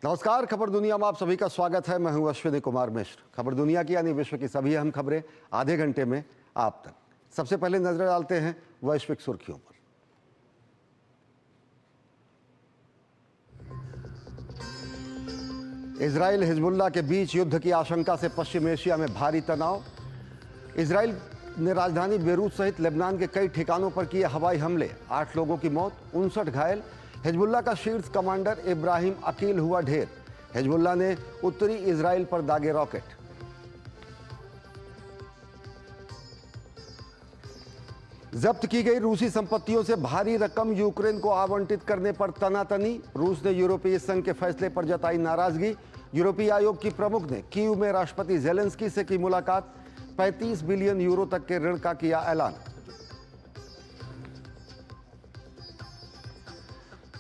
नमस्कार। खबर दुनिया में आप सभी का स्वागत है। मैं हूं अश्विनी कुमार मिश्र। खबर दुनिया की यानी विश्व की सभी अहम खबरें आधे घंटे में आप तक। सबसे पहले नजर डालते हैं वैश्विक सुर्खियों पर। इजराइल हिजबुल्लाह के बीच युद्ध की आशंका से पश्चिम एशिया में भारी तनाव। इजराइल ने राजधानी बेरूत सहित लेबनान के कई ठिकानों पर किए हवाई हमले, 8 लोगों की मौत, 59 घायल। हिजबुल्लाह का शीर्ष कमांडर इब्राहिम अकील हुआ ढेर। हिजबुल्लाह ने उत्तरी इजराइल पर दागे रॉकेट। जब्त की गई रूसी संपत्तियों से भारी रकम यूक्रेन को आवंटित करने पर तनातनी। रूस ने यूरोपीय संघ के फैसले पर जताई नाराजगी। यूरोपीय आयोग की प्रमुख ने कीव में राष्ट्रपति जेलेंस्की से की मुलाकात। 35 बिलियन यूरो तक के ऋण का किया ऐलान।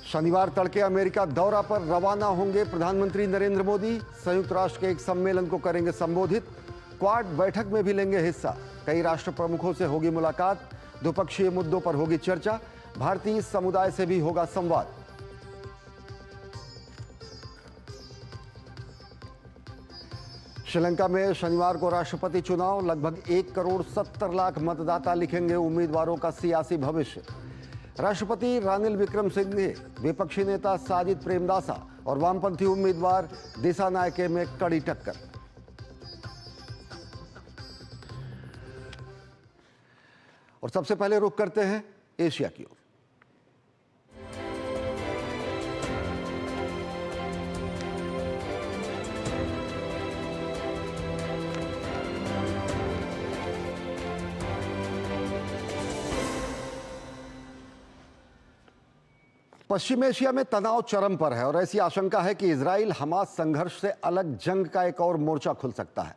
शनिवार तड़के अमेरिका दौरा पर रवाना होंगे प्रधानमंत्री नरेंद्र मोदी। संयुक्त राष्ट्र के एक सम्मेलन को करेंगे संबोधित। क्वाड बैठक में भी लेंगे हिस्सा। कई राष्ट्र प्रमुखों से होगी मुलाकात। द्विपक्षीय मुद्दों पर होगी चर्चा। भारतीय समुदाय से भी होगा संवाद। श्रीलंका में शनिवार को राष्ट्रपति चुनाव। लगभग 1 करोड़ 70 लाख मतदाता लिखेंगे उम्मीदवारों का सियासी भविष्य। राष्ट्रपति रानिल विक्रमसिंघे, विपक्षी नेता साजिद प्रेमदासा और वामपंथी उम्मीदवार दिसानायके में कड़ी टक्कर। और सबसे पहले रुख करते हैं एशिया की ओर। पश्चिम एशिया में तनाव चरम पर है और ऐसी आशंका है कि इजराइल हमास संघर्ष से अलग जंग का एक और मोर्चा खुल सकता है।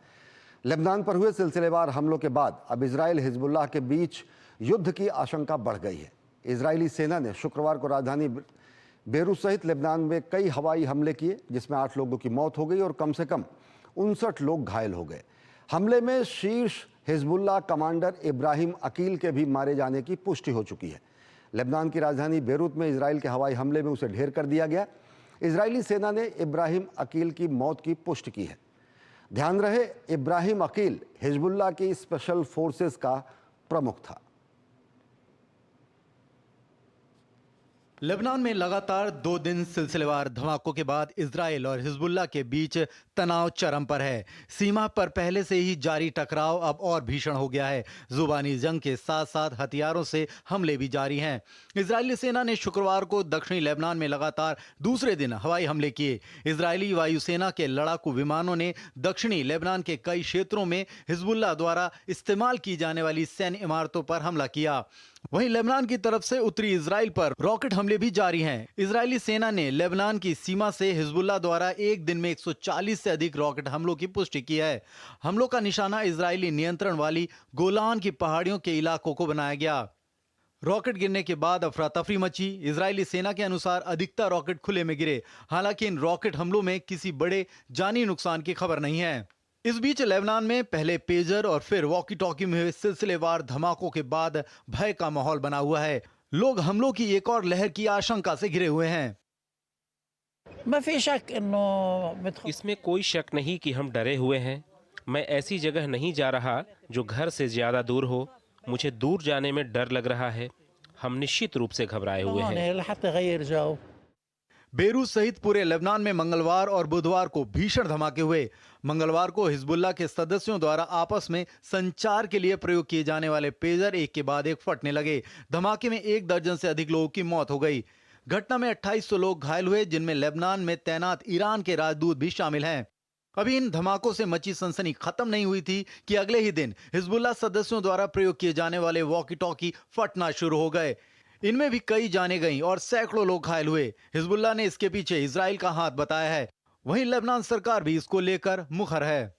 लेबनान पर हुए सिलसिलेवार हमलों के बाद अब इजराइल हिजबुल्लाह के बीच युद्ध की आशंका बढ़ गई है। इजरायली सेना ने शुक्रवार को राजधानी बेरूत सहित लेबनान में कई हवाई हमले किए, जिसमें 8 लोगों की मौत हो गई और कम से कम 59 लोग घायल हो गए। हमले में शीर्ष हिजबुल्लाह कमांडर इब्राहिम अकील के भी मारे जाने की पुष्टि हो चुकी है। लेबनान की राजधानी बेरूत में इजराइल के हवाई हमले में उसे ढेर कर दिया गया। इजरायली सेना ने इब्राहिम अकील की मौत की पुष्टि की है। ध्यान रहे, इब्राहिम अकील हिजबुल्लाह की स्पेशल फोर्सेस का प्रमुख था। लेबनान में लगातार 2 दिन सिलसिलेवार धमाकों के बाद इजराइल और हिजबुल्लाह के बीच तनाव चरम पर है। सीमा पर पहले से ही जारी टकराव अब और भीषण हो गया है। जुबानी जंग के साथ साथ हथियारों से हमले भी जारी हैं। इजरायली सेना ने शुक्रवार को दक्षिणी लेबनान में लगातार दूसरे दिन हवाई हमले किए। इजरायली वायुसेना के लड़ाकू विमानों ने दक्षिणी लेबनान के कई क्षेत्रों में हिजबुल्लाह द्वारा इस्तेमाल की जाने वाली सैन्य इमारतों पर हमला किया। वहीं लेबनान की तरफ से उत्तरी इजराइल पर रॉकेट हमले भी जारी हैं। इजरायली सेना ने लेबनान की सीमा से हिजबुल्लाह द्वारा एक दिन में 140 से अधिक रॉकेट हमलों की पुष्टि की है। हमलों का निशाना इजरायली नियंत्रण वाली गोलान की पहाड़ियों के इलाकों को बनाया गया। रॉकेट गिरने के बाद अफरा तफरी मची। इजरायली सेना के अनुसार अधिकतर रॉकेट खुले में गिरे। हालांकि इन रॉकेट हमलों में किसी बड़े जानी नुकसान की खबर नहीं है। इस बीच लेबनान में पहले पेजर और फिर वॉकी टॉकी में हुए सिलसिलेवार धमाकों के बाद भय का माहौल बना हुआ है। लोग हमलों की एक और लहर की आशंका से घिरे हुए हैं। इसमें कोई शक नहीं कि हम डरे हुए हैं। मैं ऐसी जगह नहीं जा रहा जो घर से ज्यादा दूर हो। मुझे दूर जाने में डर लग रहा है। हम निश्चित रूप से घबराए हुए हैं। बेरूत सहित पूरे लेबनान में मंगलवार और बुधवार को भीषण धमाके हुए। मंगलवार को हिजबुल्लाह के सदस्यों द्वारा आपस में संचार के लिए प्रयोग किए जाने वाले पेजर एक के बाद एक फटने लगे। धमाके में 1 दर्जन से अधिक लोगों की मौत हो गई। घटना में 2800 लोग घायल हुए, जिनमें लेबनान में तैनात ईरान के राजदूत भी शामिल हैं। अभी इन धमाकों से मची सनसनी खत्म नहीं हुई थी कि अगले ही दिन हिजबुल्लाह सदस्यों द्वारा प्रयोग किए जाने वाले वॉकी टॉकी फटना शुरू हो गए। इनमें भी कई जाने गईं और सैकड़ों लोग घायल हुए। हिजबुल्लाह ने इसके पीछे इजराइल का हाथ बताया है। वहीं लेबनान सरकार भी इसको लेकर मुखर है।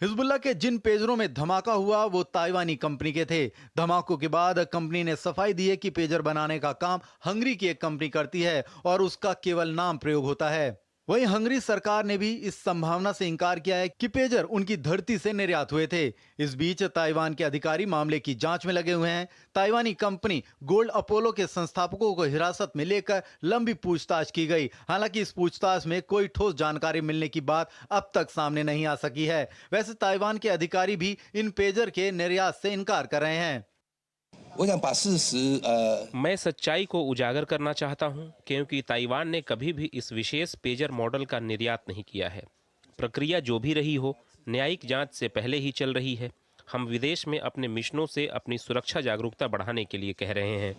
हिजबुल्लाह के जिन पेजरों में धमाका हुआ वो ताइवानी कंपनी के थे। धमाकों के बाद कंपनी ने सफाई दी है कि पेजर बनाने का काम हंगरी की एक कंपनी करती है और उसका केवल नाम प्रयोग होता है। वहीं हंगरी सरकार ने भी इस संभावना से इनकार किया है कि पेजर उनकी धरती से निर्यात हुए थे। इस बीच ताइवान के अधिकारी मामले की जांच में लगे हुए हैं। ताइवानी कंपनी गोल्ड अपोलो के संस्थापकों को हिरासत में लेकर लंबी पूछताछ की गई। हालांकि इस पूछताछ में कोई ठोस जानकारी मिलने की बात अब तक सामने नहीं आ सकी है। वैसे ताइवान के अधिकारी भी इन पेजर के निर्यात से इनकार कर रहे हैं। मैं सच्चाई को उजागर करना चाहता हूं, क्योंकि ताइवान ने कभी भी इस विशेष पेजर मॉडल का निर्यात नहीं किया है। प्रक्रिया जो भी रही हो, न्यायिक जांच से पहले ही चल रही है। हम विदेश में अपने मिशनों से अपनी सुरक्षा जागरूकता बढ़ाने के लिए कह रहे हैं।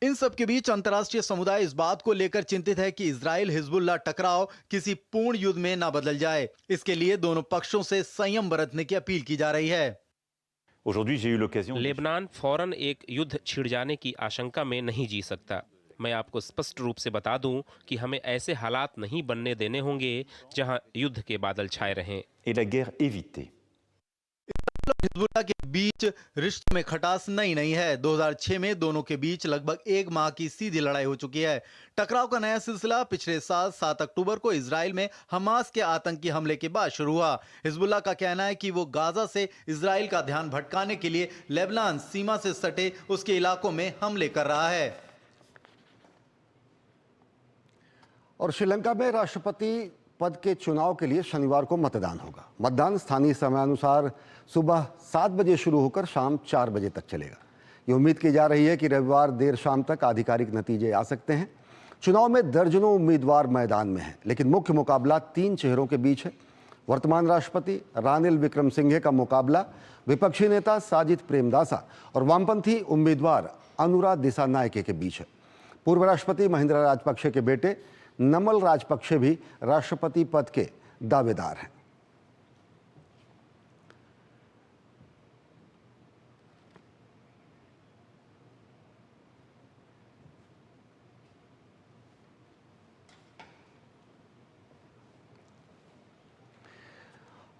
इन सब के बीच अंतर्राष्ट्रीय समुदाय इस बात को लेकर चिंतित है कि इजराइल हिजबुल्लाह टकराव किसी पूर्ण युद्ध में न बदल जाए। इसके लिए दोनों पक्षों से संयम बरतने की अपील की जा रही है। लेबनान फौरन एक युद्ध छिड़ जाने की आशंका में नहीं जी सकता। मैं आपको स्पष्ट रूप से बता दूं कि हमें ऐसे हालात नहीं बनने देने होंगे जहां युद्ध के बादल छाए रहें। हिजबुल्लाह के बीच रिश्तों में खटास नई नहीं है। 2006 में दोनों के बीच लगभग एक माह की सीधी लड़ाई हो चुकी है। टकराव का नया सिलसिला पिछले साल 7 अक्टूबर को इजराइल में हमास के आतंकी हमले के बाद शुरू हुआ। हिजबुल्लाह का कहना है कि वो गाजा से इजराइल का ध्यान भटकाने के लिए लेबनान सीमा से सटे उसके इलाकों में हमले कर रहा है। और श्रीलंका में राष्ट्रपति पद के चुनाव के लिए शनिवार को मतदान होगा। मतदान स्थानीय समयानुसार सुबह 7 बजे शुरू होकर शाम 4 बजे तक चलेगा। ये उम्मीद की जा रही है कि रविवार देर शाम तक आधिकारिक नतीजे आ सकते हैं। चुनाव में दर्जनों उम्मीदवार मैदान में हैं, लेकिन मुख्य मुकाबला 3 चेहरों के बीच है। वर्तमान राष्ट्रपति रानिल विक्रमसिंघे का मुकाबला विपक्षी नेता साजिद प्रेमदासा और वामपंथी उम्मीदवार अनुरा दिसानायके के बीच है। पूर्व राष्ट्रपति महिंद्रा राजपक्षे के बेटे नमल राजपक्षे भी राष्ट्रपति पद के दावेदार हैं।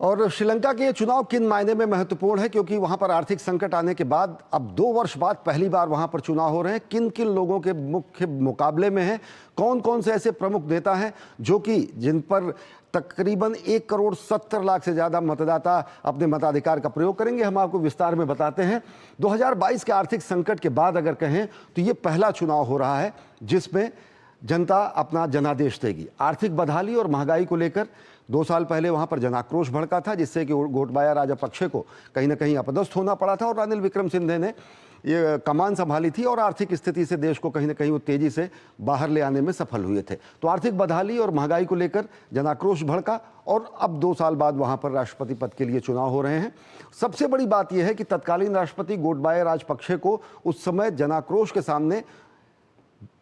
और श्रीलंका के ये चुनाव किन मायने में महत्वपूर्ण है, क्योंकि वहां पर आर्थिक संकट आने के बाद अब 2 वर्ष बाद पहली बार वहां पर चुनाव हो रहे हैं। किन किन लोगों के मुख्य मुकाबले में हैं, कौन कौन से ऐसे प्रमुख नेता हैं जो कि जिन पर तकरीबन 1 करोड़ 70 लाख से ज़्यादा मतदाता अपने मताधिकार का प्रयोग करेंगे, हम आपको विस्तार में बताते हैं। 2022 के आर्थिक संकट के बाद अगर कहें तो ये पहला चुनाव हो रहा है जिसमें जनता अपना जनादेश देगी। आर्थिक बदहाली और महंगाई को लेकर 2 साल पहले वहां पर जनाक्रोश भड़का था, जिससे कि गोटबाया राजपक्षे को कहीं ना कहीं अपदस्थ होना पड़ा था और रानिल विक्रमसिंघे ने ये कमान संभाली थी और आर्थिक स्थिति से देश को कहीं ना कहीं वो तेजी से बाहर ले आने में सफल हुए थे। तो आर्थिक बदहाली और महंगाई को लेकर जनाक्रोश भड़का और अब 2 साल बाद वहां पर राष्ट्रपति पद के लिए चुनाव हो रहे हैं। सबसे बड़ी बात यह है कि तत्कालीन राष्ट्रपति गोटबाया राजपक्षे को उस समय जनाक्रोश के सामने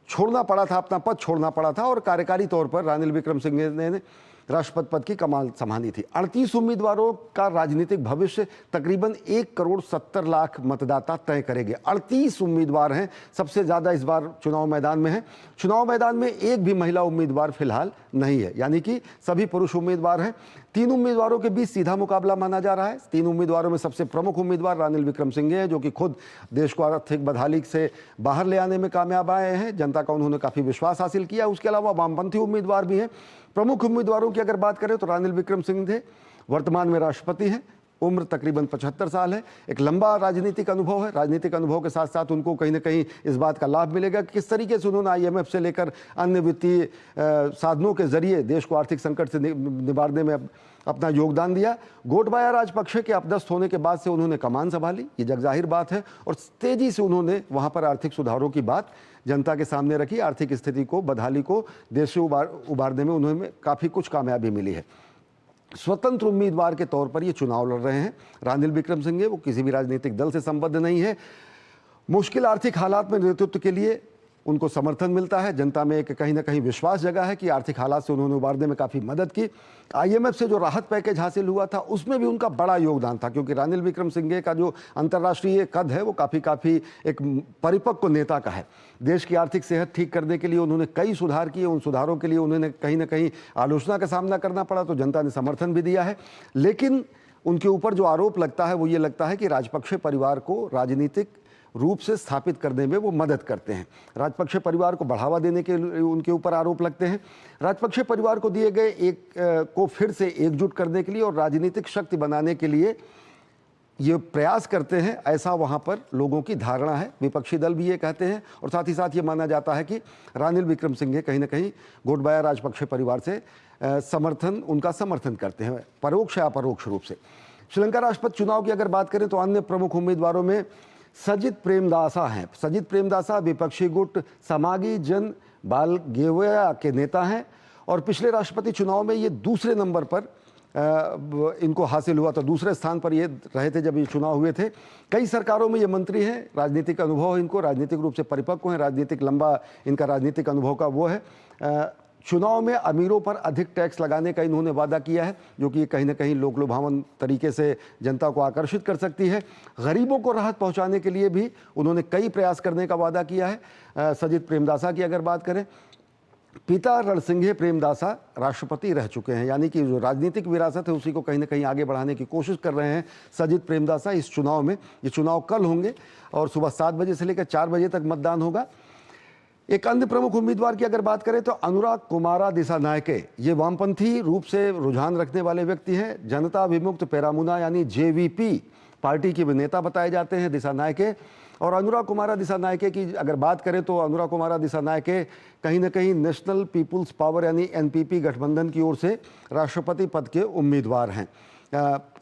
छोड़ना पड़ा था, अपना पद छोड़ना पड़ा था और कार्यकारी तौर पर रानिल विक्रमसिंघे ने राष्ट्रपति पद की कमान संभाली थी। 38 उम्मीदवारों का राजनीतिक भविष्य तकरीबन 1 करोड़ 70 लाख मतदाता तय करेंगे। 38 उम्मीदवार हैं, सबसे ज़्यादा इस बार चुनाव मैदान में है। चुनाव मैदान में एक भी महिला उम्मीदवार फिलहाल नहीं है, यानी कि सभी पुरुष उम्मीदवार हैं। 3 उम्मीदवारों के बीच सीधा मुकाबला माना जा रहा है। 3 उम्मीदवारों में सबसे प्रमुख उम्मीदवार रानिल विक्रमसिंघे हैं, जो कि खुद देश को आर्थिक बदहाली से बाहर ले आने में कामयाब आए हैं। जनता का उन्होंने काफ़ी विश्वास हासिल किया। उसके अलावा वामपंथी उम्मीदवार भी हैं। प्रमुख उम्मीदवारों की अगर बात करें तो रानिल विक्रमसिंघे वर्तमान में राष्ट्रपति हैं, उम्र तकरीबन 75 साल है, एक लंबा राजनीतिक अनुभव है। राजनीतिक अनुभव के साथ साथ उनको कहीं ना कहीं इस बात का लाभ मिलेगा कि किस तरीके से उन्होंने IMF से लेकर अन्य वित्तीय साधनों के जरिए देश को आर्थिक संकट से निवारने में अपना योगदान दिया। गोटबाया राजपक्षे के अपदस्थ होने के बाद से उन्होंने कमान संभाली, ये जगजाहिर बात है, और तेजी से उन्होंने वहाँ पर आर्थिक सुधारों की बात जनता के सामने रखी। आर्थिक स्थिति को, बदहाली को देश से उबारने में उन्हें काफ़ी कुछ कामयाबी मिली है। स्वतंत्र उम्मीदवार के तौर पर ये चुनाव लड़ रहे हैं रानिल विक्रमसिंघे। वो किसी भी राजनीतिक दल से संबद्ध नहीं है। मुश्किल आर्थिक हालात में नेतृत्व के लिए उनको समर्थन मिलता है। जनता में एक कहीं ना कहीं विश्वास जगा है कि आर्थिक हालात से उन्होंने उबारने में काफ़ी मदद की। IMF से जो राहत पैकेज हासिल हुआ था उसमें भी उनका बड़ा योगदान था, क्योंकि रानिल विक्रमसिंघे का जो अंतर्राष्ट्रीय कद है वो काफ़ी एक परिपक्व नेता का है। देश की आर्थिक सेहत ठीक करने के लिए उन्होंने कई सुधार किए। उन सुधारों के लिए उन्होंने कहीं ना कहीं आलोचना का सामना करना पड़ा, तो जनता ने समर्थन भी दिया है। लेकिन उनके ऊपर जो आरोप लगता है वो ये लगता है कि राजपक्षे परिवार को राजनीतिक रूप से स्थापित करने में वो मदद करते हैं। राजपक्षे परिवार को बढ़ावा देने के उनके ऊपर आरोप लगते हैं। राजपक्षे परिवार को दिए गए को फिर से एकजुट करने के लिए और राजनीतिक शक्ति बनाने के लिए ये प्रयास करते हैं, ऐसा वहाँ पर लोगों की धारणा है। विपक्षी दल भी ये कहते हैं और साथ ही साथ ये माना जाता है कि रानिल विक्रमसिंघे कहीं ना कहीं गोटबाया राजपक्षे परिवार से उनका समर्थन करते हैं, परोक्ष या अपरोक्ष रूप से। श्रीलंका राष्ट्रपति चुनाव की अगर बात करें तो अन्य प्रमुख उम्मीदवारों में सजित प्रेमदासा हैं। सजित प्रेमदासा विपक्षी गुट समागी जन बालगेवया के नेता हैं और पिछले राष्ट्रपति चुनाव में ये दूसरे नंबर पर इनको हासिल हुआ, तो दूसरे स्थान पर ये रहे थे जब ये चुनाव हुए थे। कई सरकारों में ये मंत्री हैं, राजनीतिक अनुभव है इनको, राजनीतिक रूप से परिपक्व हैं, राजनीतिक लंबा इनका राजनीतिक अनुभव का वो है। चुनाव में अमीरों पर अधिक टैक्स लगाने का इन्होंने वादा किया है, जो कि कहीं ना कहीं लोक लुभावन तरीके से जनता को आकर्षित कर सकती है। गरीबों को राहत पहुंचाने के लिए भी उन्होंने कई प्रयास करने का वादा किया है। सजित प्रेमदासा की अगर बात करें, पिता रणसिंघे प्रेमदासा राष्ट्रपति रह चुके हैं, यानी कि जो राजनीतिक विरासत है उसी को कहीं ना कहीं आगे बढ़ाने की कोशिश कर रहे हैं सजित प्रेमदासा इस चुनाव में। ये चुनाव कल होंगे और सुबह 7 बजे से लेकर 4 बजे तक मतदान होगा। एक अन्य प्रमुख उम्मीदवार की अगर बात करें तो अनुराग कुमारा दिसानायके, ये वामपंथी रूप से रुझान रखने वाले व्यक्ति हैं। जनता विमुक्त पेरामुना यानी JVP पार्टी के नेता बताए जाते हैं दिसानायके। और अनुराग कुमारा दिसानायके की अगर बात करें तो अनुराग कुमारा दिसानायके कहीं ना कहीं नेशनल पीपुल्स पावर यानी NPP गठबंधन की ओर से राष्ट्रपति पद के उम्मीदवार हैं।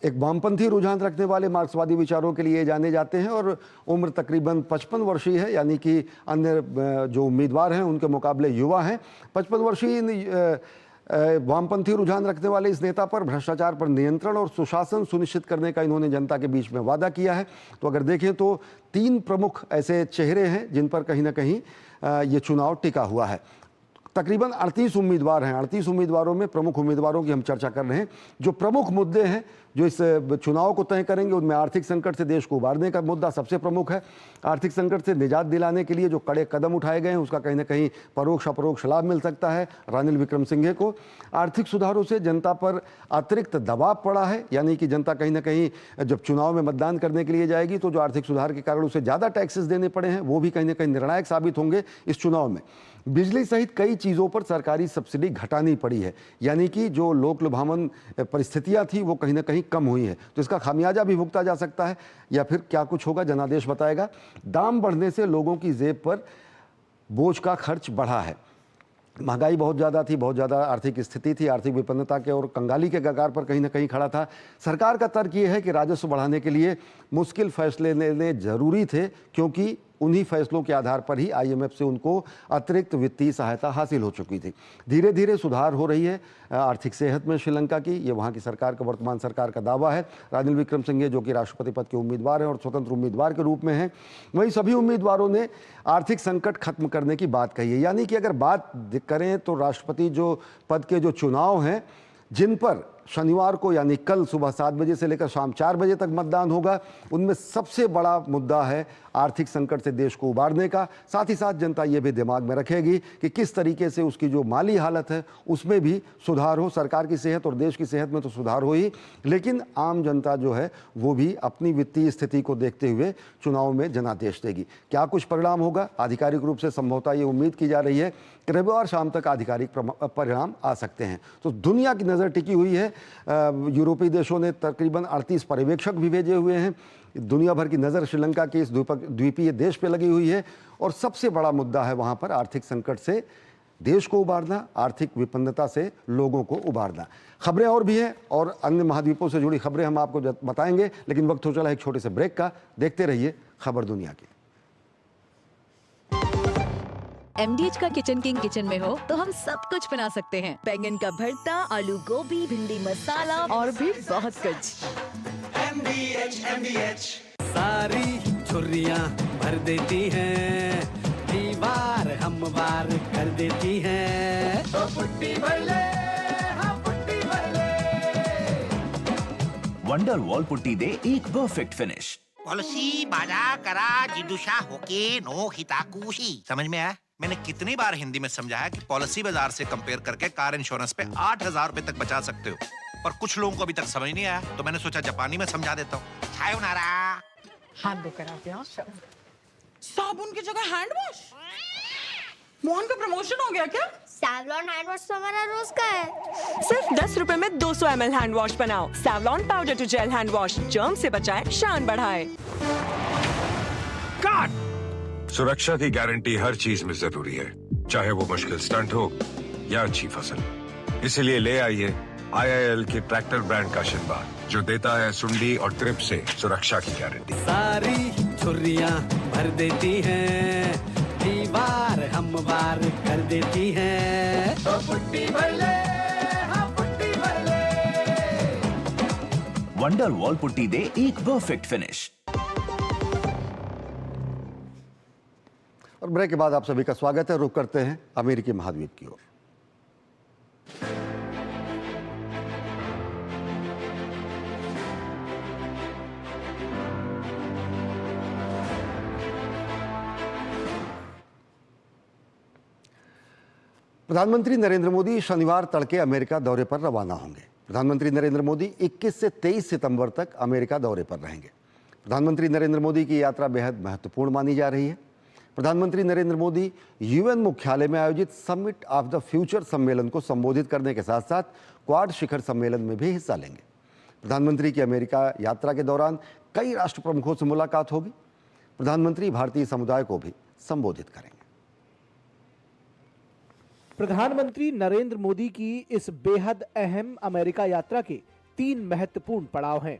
एक वामपंथी रुझान रखने वाले मार्क्सवादी विचारों के लिए जाने जाते हैं और उम्र तकरीबन 55 वर्षीय है, यानी कि अन्य जो उम्मीदवार हैं उनके मुकाबले युवा हैं। 55 वर्षीय वामपंथी रुझान रखने वाले इस नेता पर भ्रष्टाचार पर नियंत्रण और सुशासन सुनिश्चित करने का इन्होंने जनता के बीच में वादा किया है। तो अगर देखें तो 3 प्रमुख ऐसे चेहरे हैं जिन पर कहीं ना कहीं ये चुनाव टिका हुआ है। तकरीबन 38 उम्मीदवार हैं। 38 उम्मीदवारों में प्रमुख उम्मीदवारों की हम चर्चा कर रहे हैं। जो प्रमुख मुद्दे हैं जो इस चुनाव को तय करेंगे उनमें आर्थिक संकट से देश को उबारने का मुद्दा सबसे प्रमुख है। आर्थिक संकट से निजात दिलाने के लिए जो कड़े कदम उठाए गए हैं उसका कहीं ना कहीं परोक्ष अपरोक्ष लाभ मिल सकता है रानिल विक्रमसिंघे को। आर्थिक सुधारों से जनता पर अतिरिक्त दबाव पड़ा है, यानी कि जनता कहीं ना कहीं जब चुनाव में मतदान करने के लिए जाएगी तो जो आर्थिक सुधार के कारण उसे ज़्यादा टैक्सेस देने पड़े हैं वो भी कहीं ना कहीं निर्णायक साबित होंगे इस चुनाव में। बिजली सहित कई चीज़ों पर सरकारी सब्सिडी घटानी पड़ी है, यानी कि जो लोक लुभावन परिस्थितियां थी वो कहीं ना कहीं कम हुई है। तो इसका खामियाजा भी भुगता जा सकता है या फिर क्या कुछ होगा जनादेश बताएगा। दाम बढ़ने से लोगों की जेब पर बोझ का खर्च बढ़ा है। महंगाई बहुत ज़्यादा थी, बहुत ज़्यादा आर्थिक स्थिति थी, आर्थिक विपन्नता के और कंगाली के कगार पर कहीं ना कहीं खड़ा था। सरकार का तर्क ये है कि राजस्व बढ़ाने के लिए मुश्किल फैसले लेने जरूरी थे, क्योंकि उन्हीं फैसलों के आधार पर ही IMF से उनको अतिरिक्त वित्तीय सहायता हासिल हो चुकी थी। धीरे धीरे सुधार हो रही है आर्थिक सेहत में श्रीलंका की, ये वहाँ की सरकार का, वर्तमान सरकार का दावा है। रानिल विक्रमसिंघे जो कि राष्ट्रपति पद के उम्मीदवार हैं और स्वतंत्र उम्मीदवार के रूप में हैं, वहीं सभी उम्मीदवारों ने आर्थिक संकट खत्म करने की बात कही है। यानी कि अगर बात करें तो राष्ट्रपति जो पद के जो चुनाव हैं जिन पर शनिवार को यानी कल सुबह 7 बजे से लेकर शाम 4 बजे तक मतदान होगा, उनमें सबसे बड़ा मुद्दा है आर्थिक संकट से देश को उबारने का। साथ ही साथ जनता ये भी दिमाग में रखेगी कि किस तरीके से उसकी जो माली हालत है उसमें भी सुधार हो। सरकार की सेहत और देश की सेहत में तो सुधार हो ही, लेकिन आम जनता जो है वो भी अपनी वित्तीय स्थिति को देखते हुए चुनाव में जनादेश देगी। क्या कुछ परिणाम होगा, आधिकारिक रूप से संभवतः ये उम्मीद की जा रही है कि रविवार शाम तक आधिकारिक परिणाम आ सकते हैं। तो दुनिया की नज़र टिकी हुई है। यूरोपीय देशों ने तकरीबन 38 पर्यवेक्षक भी भेजे हुए हैं। दुनिया भर की नज़र श्रीलंका के इस द्वीपीय देश पे लगी हुई है और सबसे बड़ा मुद्दा है वहाँ पर आर्थिक संकट से देश को उबारना, आर्थिक विपन्नता से लोगों को उबारना। खबरें और भी हैं और अन्य महाद्वीपों से जुड़ी खबरें हम आपको बताएंगे, लेकिन वक्त हो चला एक छोटे से ब्रेक का। देखते रहिए खबर दुनिया की। MDH का किचन किंग किचन में हो तो हम सब कुछ बना सकते हैं। बैंगन का भरता, आलू गोभी, भिंडी मसाला और भी बहुत कुछ। MDH सारी छुर्रियाँ भर देती हैं, दीवार हमवार कर देती हैं। तो पुट्टी भर ले, हाँ पुट्टी भर ले। वंडर वॉल पुट्टी दे एक परफेक्ट फिनिश। पॉलिसी बाजा करा जिदुशा होके नो हिताकुशी। समझ में आया? मैंने कितनी बार हिंदी में समझाया कि पॉलिसी बाजार से कंपेयर करके कार इंश्योरेंस पे 8,000 रुपए तक बचा सकते हो। पर कुछ लोगों को अभी तक समझ नहीं आया, तो मैंने सोचा जापानी में समझा देता हूँ। सायोनारा। हाथ धोकर आते हैं। साबुन की जगह हैंड वॉश। मोहन का प्रमोशन हो गया क्या? सैवलॉन हैंड वॉश तो हमारा रोज का है। सिर्फ 10 रुपए में 200 ml हैंड वॉश बनाओ। Savlon powder to gel hand wash, germ से बचाए, शान बढ़ाए। सुरक्षा की गारंटी हर चीज में जरूरी है, चाहे वो मुश्किल स्टंट हो या अच्छी फसल। इसीलिए ले आइए IIL के ट्रैक्टर ब्रांड का शिनबार, जो देता है सुंडी और ट्रिप से सुरक्षा की गारंटी। सारी छुर्रियां भर देती हैं, दीवार हमवार कर देती हैं। तो पुट्टी भर ले, हाँ पुट्टी भर ले। वंडर वॉल पुट्टी दे एक परफेक्ट फिनिश। और ब्रेक के बाद आप सभी का स्वागत है। रुक करते हैं अमेरिकी महाद्वीप की ओर। प्रधानमंत्री नरेंद्र मोदी शनिवार तड़के अमेरिका दौरे पर रवाना होंगे। प्रधानमंत्री नरेंद्र मोदी 21 से 23 सितंबर तक अमेरिका दौरे पर रहेंगे। प्रधानमंत्री नरेंद्र मोदी की यात्रा बेहद महत्वपूर्ण मानी जा रही है। प्रधानमंत्री नरेंद्र मोदी UN मुख्यालय में आयोजित समिट ऑफ द फ्यूचर सम्मेलन को संबोधित करने के साथ साथ क्वाड शिखर सम्मेलन में भी हिस्सा लेंगे। प्रधानमंत्री की अमेरिका यात्रा के दौरान कई राष्ट्र प्रमुखों से मुलाकात होगी। प्रधानमंत्री भारतीय समुदाय को भी संबोधित करेंगे। प्रधानमंत्री नरेंद्र मोदी की इस बेहद अहम अमेरिका यात्रा के 3 महत्वपूर्ण पड़ाव हैं।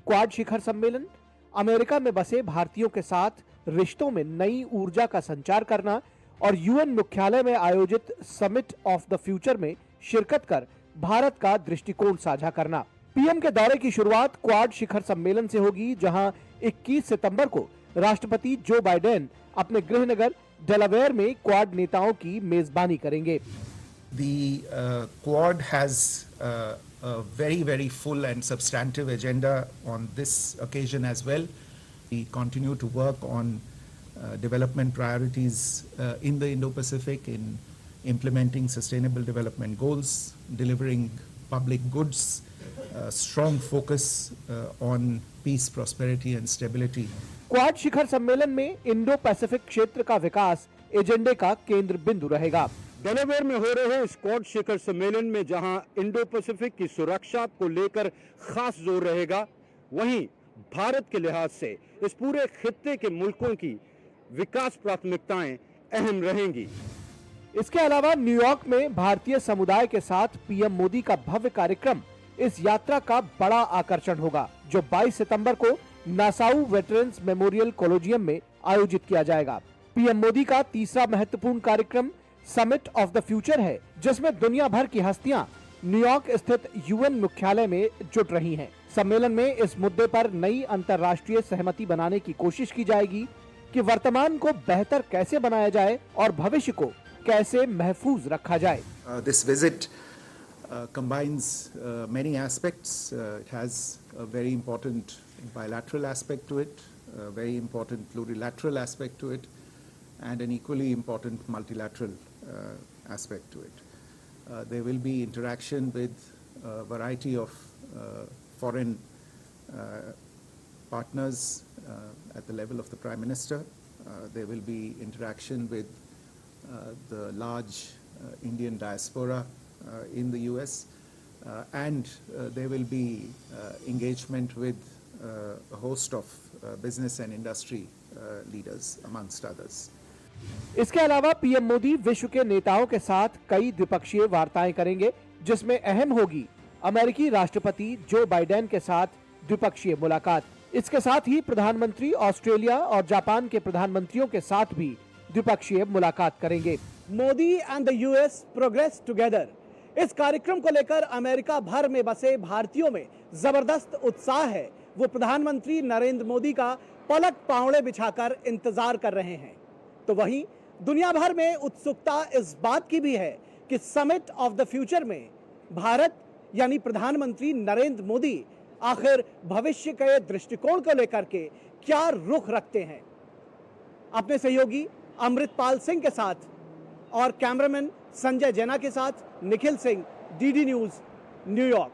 क्वाड शिखर सम्मेलन, अमेरिका में बसे भारतीयों के साथ रिश्तों में नई ऊर्जा का संचार करना और UN मुख्यालय में आयोजित समिट ऑफ द फ्यूचर में शिरकत कर भारत का दृष्टिकोण साझा करना। पीएम के दौरे की शुरुआत क्वाड शिखर सम्मेलन से होगी, जहां 21 सितंबर को राष्ट्रपति जो बाइडेन अपने गृहनगर डेलावेयर में क्वाड नेताओं की मेजबानी करेंगे। The Quad has a very full and substantive agenda on this occasion as well. We continue to work on development priorities in the Indo-Pacific, in implementing sustainable development goals, delivering public goods, strong focus on peace, prosperity and stability. Quad शिखर सम्मेलन में Indo Pacific क्षेत्र का विकास एजेंडे का केंद्र बिंदु रहेगा। डेलावेयर में हो रहे इस क्वाड शिखर सम्मेलन में जहां इंडो पैसिफिक की सुरक्षा को लेकर खास जोर रहेगा, वहीं भारत के लिहाज से इस पूरे खित्ते के मुल्कों की विकास प्राथमिकताएं अहम रहेंगी। इसके अलावा न्यूयॉर्क में भारतीय समुदाय के साथ पीएम मोदी का भव्य कार्यक्रम इस यात्रा का बड़ा आकर्षण होगा, जो 22 सितंबर को नासाउ वेटरन्स मेमोरियल कॉलेजियम में आयोजित किया जाएगा। पीएम मोदी का तीसरा महत्वपूर्ण कार्यक्रम समिट ऑफ द फ्यूचर है, जिसमें दुनिया भर की हस्तियां न्यूयॉर्क स्थित UN मुख्यालय में जुट रही हैं। सम्मेलन में इस मुद्दे पर नई अंतर्राष्ट्रीय सहमति बनाने की कोशिश की जाएगी कि वर्तमान को बेहतर कैसे बनाया जाए और भविष्य को कैसे महफूज रखा जाए। This visit combines many aspects. It has a very important bilateral aspect to it, a very important plurilateral aspect to it, and an equally important multilateral aspect to it. There will be interaction with a variety of foreign partners at the level of the Prime Minister. There will be interaction with the large Indian diaspora in the US, and there will be engagement with a host of business and industry leaders amongst others. इसके अलावा PM Modi विश्व के नेताओं के साथ कई द्विपक्षीय वार्ताएं करेंगे, जिसमें अहम होगी अमेरिकी राष्ट्रपति जो बाइडेन के साथ द्विपक्षीय मुलाकात। इसके साथ ही प्रधानमंत्री ऑस्ट्रेलिया और जापान के प्रधानमंत्रियों के साथ भी द्विपक्षीय मुलाकात करेंगे। Modi and the US progress together, इस कार्यक्रम को लेकर अमेरिका भर में बसे भारतीयों में जबरदस्त उत्साह है। वो प्रधानमंत्री नरेंद्र मोदी का पलक पांवड़े बिछाकर इंतजार कर रहे हैं। तो वहीं दुनिया भर में उत्सुकता इस बात की भी है कि समिट ऑफ द फ्यूचर में भारत यानी प्रधानमंत्री नरेंद्र मोदी आखिर भविष्य के दृष्टिकोण को लेकर के क्या रुख रखते हैं। अपने सहयोगी अमृतपाल सिंह के साथ और कैमरामैन संजय जैना के साथ Nikhil Singh, DD news, New York.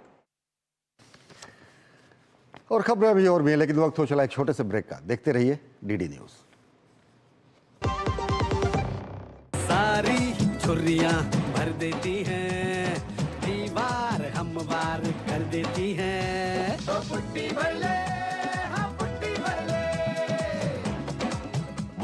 और खबरें अभी और भी हैं, लेकिन वक्त हो चला एक छोटे से ब्रेक का। देखते रहिए डीडी न्यूज। सारी छुर्रियां भर देती हैं, दीवार हम वार कर देती हैं। तो पुट्टी भर ले, हाँ पुट्टी भर ले।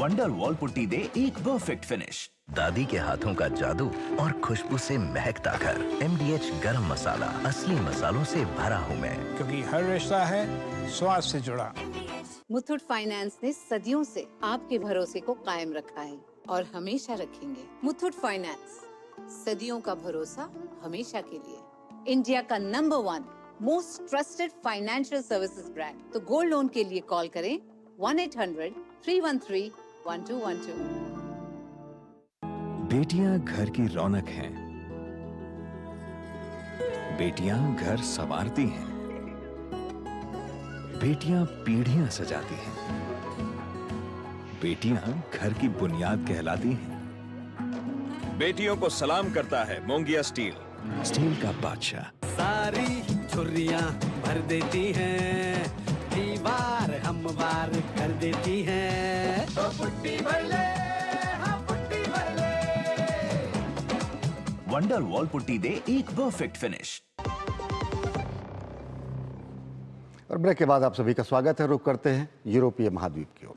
वंडर वॉल पुट्टी दे एक परफेक्ट फिनिश। दादी के हाथों का जादू और खुशबू से महकता घर। MDH गरम मसाला, असली मसालों से भरा हूँ मैं, क्योंकि हर रिश्ता है स्वाद से जुड़ा। मुथूट फाइनेंस ने सदियों से आपके भरोसे को कायम रखा है और हमेशा रखेंगे। मुथूट फाइनेंस, सदियों का भरोसा हमेशा के लिए। इंडिया का number 1 most trusted financial services brand. तो गोल्ड लोन के लिए कॉल करें 1-800-313-1212। बेटियां घर की रौनक हैं। बेटियां घर संवारती हैं। बेटियां पीढ़ियां सजाती हैं। बेटियां घर की बुनियाद कहलाती हैं। बेटियों को सलाम करता है मोंगिया स्टील, स्टील का बादशाह। सारी छुर्रियां भर देती हैं, दीवार हम वार कर देती हैं। तो पुट्टी भर ले, हाँ पुट्टी भर ले। वंडर वॉल पुट्टी दे एक परफेक्ट फिनिश। और ब्रेक के बाद आप सभी का स्वागत है। रुक करते हैं यूरोपीय महाद्वीप की ओर।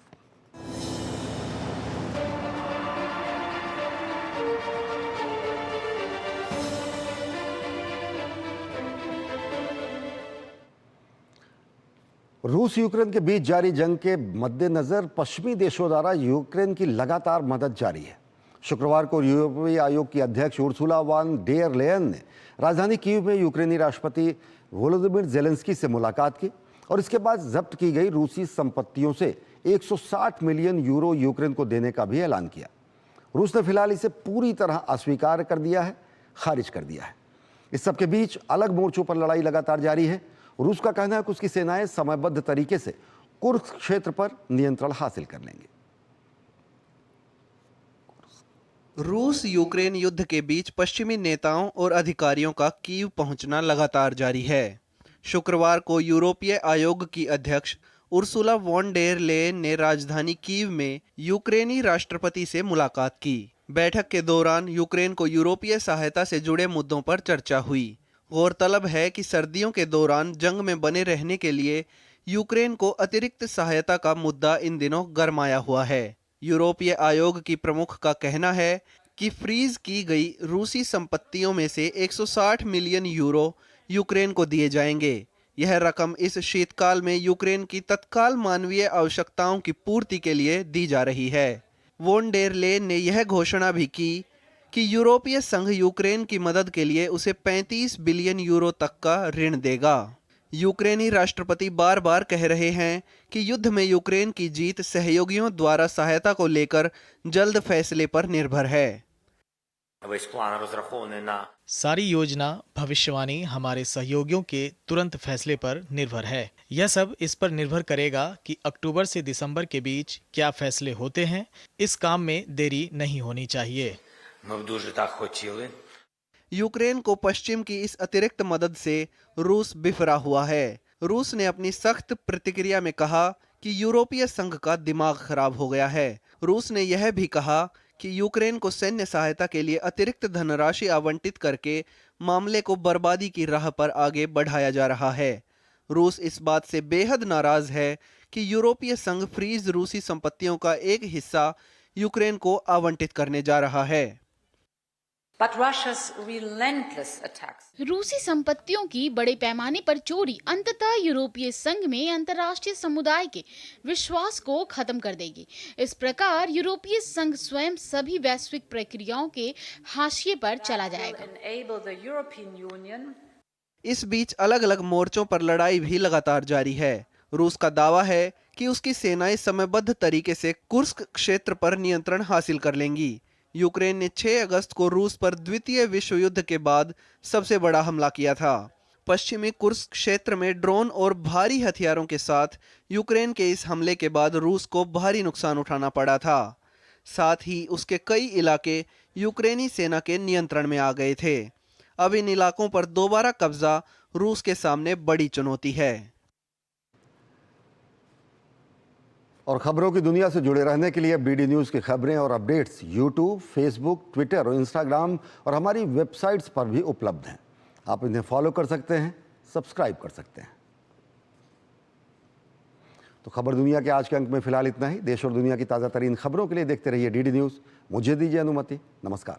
रूस यूक्रेन के बीच जारी जंग के मद्देनजर पश्चिमी देशों द्वारा यूक्रेन की लगातार मदद जारी है। शुक्रवार को यूरोपीय आयोग की अध्यक्ष उर्सुला वॉन डेर लेयन ने राजधानी कीव में यूक्रेनी राष्ट्रपति वोलोदिमीर ज़ेलेंस्की से मुलाकात की और इसके बाद जब्त की गई रूसी संपत्तियों से 160 मिलियन यूरो यूक्रेन को देने का भी ऐलान किया। रूस ने फिलहाल इसे पूरी तरह अस्वीकार कर दिया है, खारिज कर दिया है। इस सबके बीच अलग मोर्चों पर लड़ाई लगातार जारी है। रूस का कहना है कि उसकी सेनाएं समयबद्ध तरीके से कुर्स्क क्षेत्र पर नियंत्रण हासिल कर लेंगे। रूस यूक्रेन युद्ध के बीच पश्चिमी नेताओं और अधिकारियों का कीव पहुंचना लगातार जारी है। शुक्रवार को यूरोपीय आयोग की अध्यक्ष उर्सुला वॉन डेर लेयन ने राजधानी कीव में यूक्रेनी राष्ट्रपति से मुलाकात की। बैठक के दौरान यूक्रेन को यूरोपीय सहायता से जुड़े मुद्दों पर चर्चा हुई। गौरतलब है कि सर्दियों के दौरान जंग में बने रहने के लिए यूक्रेन को अतिरिक्त सहायता का मुद्दा इन दिनों गरमाया हुआ है। यूरोपीय आयोग की प्रमुख का कहना है कि फ्रीज की गई रूसी संपत्तियों में से 160 मिलियन यूरो यूक्रेन को दिए जाएंगे। यह रकम इस शीतकाल में यूक्रेन की तत्काल मानवीय आवश्यकताओं की पूर्ति के लिए दी जा रही है। वॉन डेर लेयन ने यह घोषणा भी की कि यूरोपीय संघ यूक्रेन की मदद के लिए उसे 35 बिलियन यूरो तक का ऋण देगा। यूक्रेनी राष्ट्रपति बार बार कह रहे हैं कि युद्ध में यूक्रेन की जीत सहयोगियों द्वारा सहायता को लेकर जल्द फैसले पर निर्भर है। सारी योजना भविष्यवाणी हमारे सहयोगियों के तुरंत फैसले पर निर्भर है। यह सब इस पर निर्भर करेगा कि अक्टूबर से दिसंबर के बीच क्या फैसले होते हैं। इस काम में देरी नहीं होनी चाहिए। यूक्रेन को पश्चिम की इस अतिरिक्त मदद से रूस बिफरा हुआ है। रूस ने अपनी सख्त प्रतिक्रिया में कहा कि यूरोपीय संघ का दिमाग खराब हो गया है। रूस ने यह भी कहा कि यूक्रेन को सैन्य सहायता के लिए अतिरिक्त धनराशि आवंटित करके मामले को बर्बादी की राह पर आगे बढ़ाया जा रहा है। रूस इस बात से बेहद नाराज है कि यूरोपीय संघ फ्रीज रूसी संपत्तियों का एक हिस्सा यूक्रेन को आवंटित करने जा रहा है। रूसी संपत्तियों की बड़े पैमाने पर चोरी अंततः यूरोपीय संघ में अंतर्राष्ट्रीय समुदाय के विश्वास को खत्म कर देगी। इस प्रकार यूरोपीय संघ स्वयं सभी वैश्विक प्रक्रियाओं के हाशिए पर चला जाएगा। इस बीच अलग अलग मोर्चों पर लड़ाई भी लगातार जारी है। रूस का दावा है कि उसकी सेनाएं समयबद्ध तरीके से कुर्स्क क्षेत्र पर नियंत्रण हासिल कर लेंगी। यूक्रेन ने 6 अगस्त को रूस पर द्वितीय विश्व युद्ध के बाद सबसे बड़ा हमला किया था। पश्चिमी कुर्स्क क्षेत्र में ड्रोन और भारी हथियारों के साथ यूक्रेन के इस हमले के बाद रूस को भारी नुकसान उठाना पड़ा था। साथ ही उसके कई इलाके यूक्रेनी सेना के नियंत्रण में आ गए थे। अब इन इलाकों पर दोबारा कब्जा रूस के सामने बड़ी चुनौती है। और खबरों की दुनिया से जुड़े रहने के लिए बीडी न्यूज़ की खबरें और अपडेट्स यूट्यूब, फेसबुक, ट्विटर और इंस्टाग्राम और हमारी वेबसाइट्स पर भी उपलब्ध हैं। आप इन्हें फॉलो कर सकते हैं, सब्सक्राइब कर सकते हैं। तो खबर दुनिया के आज के अंक में फिलहाल इतना ही। देश और दुनिया की ताज़ा तरीन खबरों के लिए देखते रहिए डीडी न्यूज़। मुझे दीजिए अनुमति। नमस्कार।